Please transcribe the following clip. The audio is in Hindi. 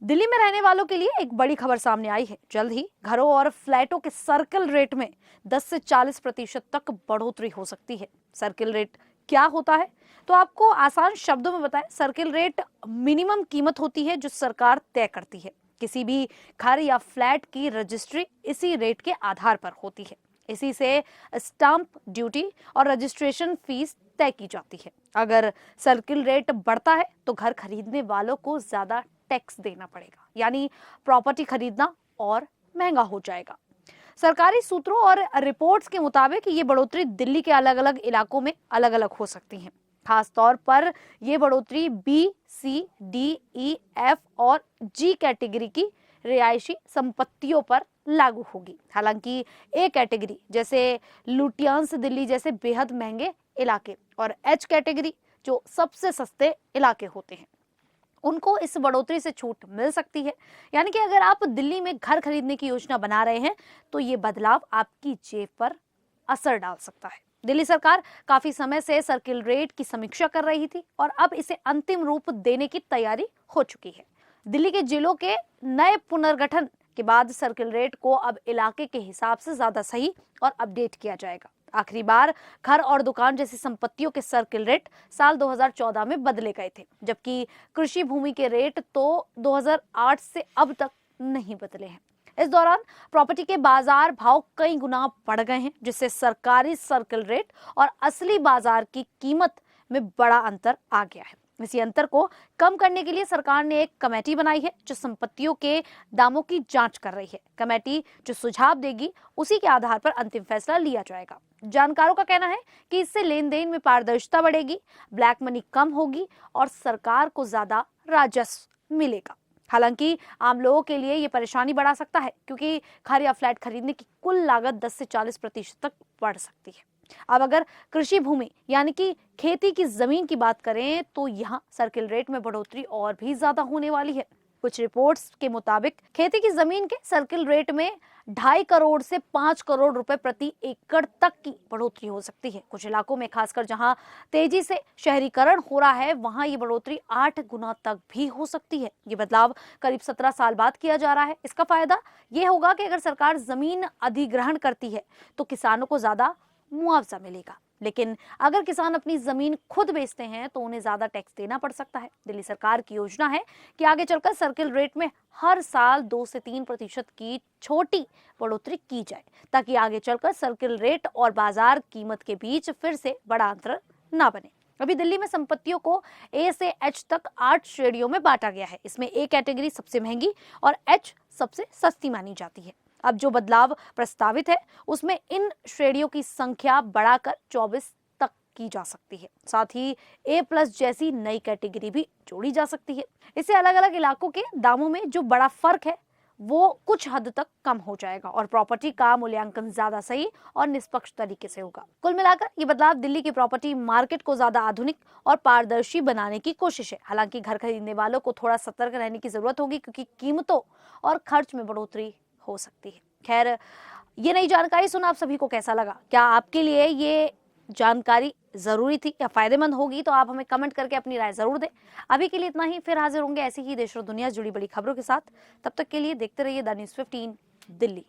दिल्ली में रहने वालों के लिए एक बड़ी खबर सामने आई है। जल्द ही घरों और फ्लैटों के सर्किल रेट में 10 से 40% तक बढ़ोतरी हो सकती है। सर्किल रेट क्या होता है, तो आपको आसान शब्दों में बताएं। सर्किल रेट मिनिमम कीमत होती है जो सरकार तय करती है। किसी भी घर या फ्लैट की रजिस्ट्री इसी रेट के आधार पर होती है। इसी से स्टाम्प ड्यूटी और रजिस्ट्रेशन फीस तय की जाती है। अगर सर्किल रेट बढ़ता है तो घर खरीदने वालों को ज्यादा टैक्स देना पड़ेगा, यानी प्रॉपर्टी खरीदना और महंगा हो जाएगा। सरकारी सूत्रों और रिपोर्ट्स के मुताबिक ये बढ़ोतरी दिल्ली के अलग अलग इलाकों में अलग अलग हो सकती है। खास तौर पर ये बढ़ोतरी बी, सी, डी, ई, एफ और जी कैटेगरी की रिहायशी संपत्तियों पर लागू होगी। हालांकि ए कैटेगरी जैसे लुटियांस दिल्ली जैसे बेहद महंगे इलाके और एच कैटेगरी जो सबसे सस्ते इलाके होते हैं, उनको इस बढ़ोतरी से छूट मिल सकती है। यानी कि अगर आप दिल्ली में घर खरीदने की योजना बना रहे हैं तो ये बदलाव आपकी जेब पर असर डाल सकता है। दिल्ली सरकार काफी समय से सर्किल रेट की समीक्षा कर रही थी और अब इसे अंतिम रूप देने की तैयारी हो चुकी है। दिल्ली के जिलों के नए पुनर्गठन के बाद सर्किल रेट को अब इलाके के हिसाब से ज्यादा सही और अपडेट किया जाएगा। आखिरी बार घर और दुकान जैसी संपत्तियों के सर्किल रेट साल 2014 में बदले गए थे, जबकि कृषि भूमि के रेट तो 2008 से अब तक नहीं बदले हैं। इस दौरान प्रॉपर्टी के बाजार भाव कई गुना बढ़ गए हैं, जिससे सरकारी सर्किल रेट और असली बाजार की कीमत में बड़ा अंतर आ गया है। इसी अंतर को कम करने के लिए सरकार ने एक कमेटी बनाई है जो संपत्तियों के दामों की जांच कर रही है। कमेटी जो सुझाव देगी उसी के आधार पर अंतिम फैसला लिया जाएगा। जानकारों का कहना है कि इससे लेन देन में पारदर्शिता बढ़ेगी, ब्लैक मनी कम होगी और सरकार को ज्यादा राजस्व मिलेगा। हालांकि आम लोगों के लिए ये परेशानी बढ़ा सकता है, क्योंकि घर या फ्लैट खरीदने की कुल लागत 10 से 40% तक बढ़ सकती है। अब अगर कृषि भूमि यानी कि खेती की जमीन की बात करें तो यहाँ सर्किल रेट में बढ़ोतरी और भी ज्यादा होने वाली है। कुछ रिपोर्ट्स के मुताबिक खेती की जमीन के सर्किल रेट में 2.5 करोड़ से 5 करोड़ रुपए प्रति एकड़ तक की बढ़ोतरी हो सकती है। कुछ इलाकों में, खासकर जहां तेजी से शहरीकरण हो रहा है, वहां ये बढ़ोतरी 8 गुना तक भी हो सकती है। ये बदलाव करीब 17 साल बाद किया जा रहा है। इसका फायदा ये होगा कि अगर सरकार जमीन अधिग्रहण करती है तो किसानों को ज्यादा मुआवजा मिलेगा, लेकिन अगर किसान अपनी जमीन खुद बेचते हैं तो उन्हें ज्यादा टैक्स देना पड़ सकता है। दिल्ली सरकार की योजना है कि आगे चलकर सर्किल रेट में हर साल 2 से 3% की छोटी बढ़ोतरी की जाए, ताकि आगे चलकर सर्किल रेट और बाजार कीमत के बीच फिर से बड़ा अंतर ना बने। अभी दिल्ली में संपत्तियों को ए से एच तक 8 श्रेणियों में बांटा गया है। इसमें ए कैटेगरी सबसे महंगी और एच सबसे सस्ती मानी जाती है। अब जो बदलाव प्रस्तावित है उसमें इन श्रेणियों की संख्या बढ़ाकर 24 तक की जा सकती है। साथ ही A+ जैसी नई कैटेगरी भी जोड़ी जा सकती है। इससे अलग अलग इलाकों के दामों में जो बड़ा फर्क है वो कुछ हद तक कम हो जाएगा और प्रॉपर्टी का मूल्यांकन ज्यादा सही और निष्पक्ष तरीके से होगा। कुल मिलाकर ये बदलाव दिल्ली की प्रॉपर्टी मार्केट को ज्यादा आधुनिक और पारदर्शी बनाने की कोशिश है। हालांकि घर खरीदने वालों को थोड़ा सतर्क रहने की जरूरत होगी, क्योंकि कीमतों और खर्च में बढ़ोतरी हो सकती है। खैर, ये नई जानकारी सुन आप सभी को कैसा लगा? क्या आपके लिए ये जानकारी जरूरी थी या फायदेमंद होगी? तो आप हमें कमेंट करके अपनी राय जरूर दें। अभी के लिए इतना ही, फिर हाजिर होंगे ऐसी ही देश और दुनिया से जुड़ी बड़ी खबरों के साथ। तब तक के लिए देखते रहिए द न्यूज़ 15 दिल्ली।